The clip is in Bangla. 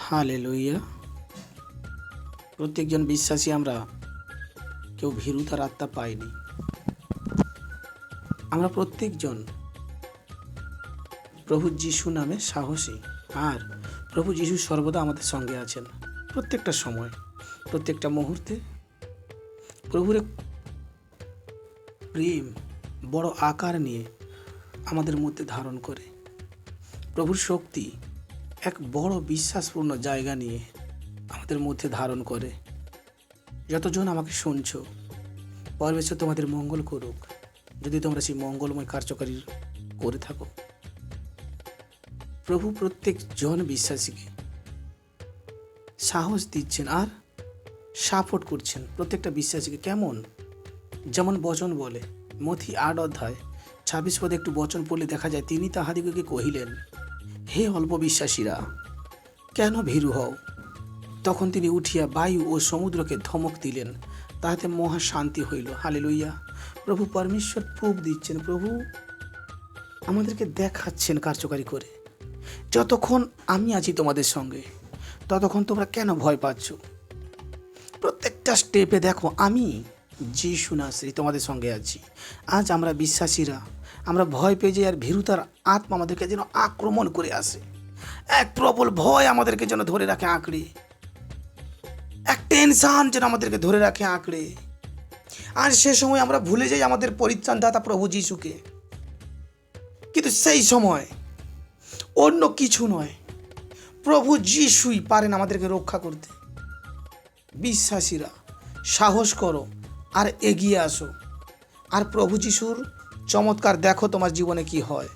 হালেলুইয়া। প্রত্যেকজন বিশ্বাসী আমরা কেউ ভীরুতার আত্মা পাইনি। আমরা প্রত্যেকজন প্রভু যিশু নামে সাহসী, আর প্রভু যিশু সর্বদা আমাদের সঙ্গে আছেন। প্রত্যেকটা সময়, প্রত্যেকটা মুহূর্তে প্রভুর প্রেম বড় আকার নিয়ে আমাদের মধ্যে ধারণ করে। প্রভুর শক্তি এক বড় বিশ্বাসপূর্ণ জায়গা নিয়ে আমাদের মধ্যে ধারণ করে। যতজন আমাকে শুনছো, পরমেশ্বর তোমাদের মঙ্গল করুক। যদি তোমরা সেই মঙ্গলময় কার্যকারী করে থাকো, প্রভু প্রত্যেকজন বিশ্বাসীকে সাহস দিচ্ছেন আর সাপোর্ট করছেন। প্রত্যেকটা বিশ্বাসীকে কেমন, যেমন বচন বলে মথি 8:26 পদে একটু বচন পড়লে দেখা যায়, তিনি তাহাদিগকে কহিলেন, হে অল্প বিশ্বাসীরা, কেন ভীরু হও? তখন তিনি উঠিয়া বায়ু ও সমুদ্রকে ধমক দিলেন, তাহাতে মহা শান্তি হইল। হালেলুইয়া। প্রভু পরমেশ্বর প্রুফ দিচ্ছেন, প্রভু আমাদেরকে দেখাচ্ছেন কার্যকারী করে। যতক্ষণ আমি আছি তোমাদের সঙ্গে, ততক্ষণ তোমরা কেন ভয় পাচ্ছ? প্রত্যেকটা স্টেপে দেখো, আমি যিশু নাসরি তোমাদের সঙ্গে আছি। আজ আমরা বিশ্বাসীরা আমরা ভয় পেয়ে যাই, আর ভীরুতার আত্মা আমাদেরকে যেন আক্রমণ করে আসে। এক প্রবল ভয় আমাদেরকে যেন ধরে রাখে আঁকড়ে, এক টেনশন যেন আমাদেরকে ধরে রাখে আঁকড়ে। আর সে সময় আমরা ভুলে যাই আমাদের পরিত্রাণদাতা প্রভু যিশুকে। কিন্তু সেই সময় অন্য কিছু নয়, প্রভু যিশুই পারেন আমাদেরকে রক্ষা করতে। বিশ্বাসীরা সাহস করো আর এগিয়ে আসো, আর প্রভু যিশুর চমৎকার দেখো তোমার জীবনে কি হয়।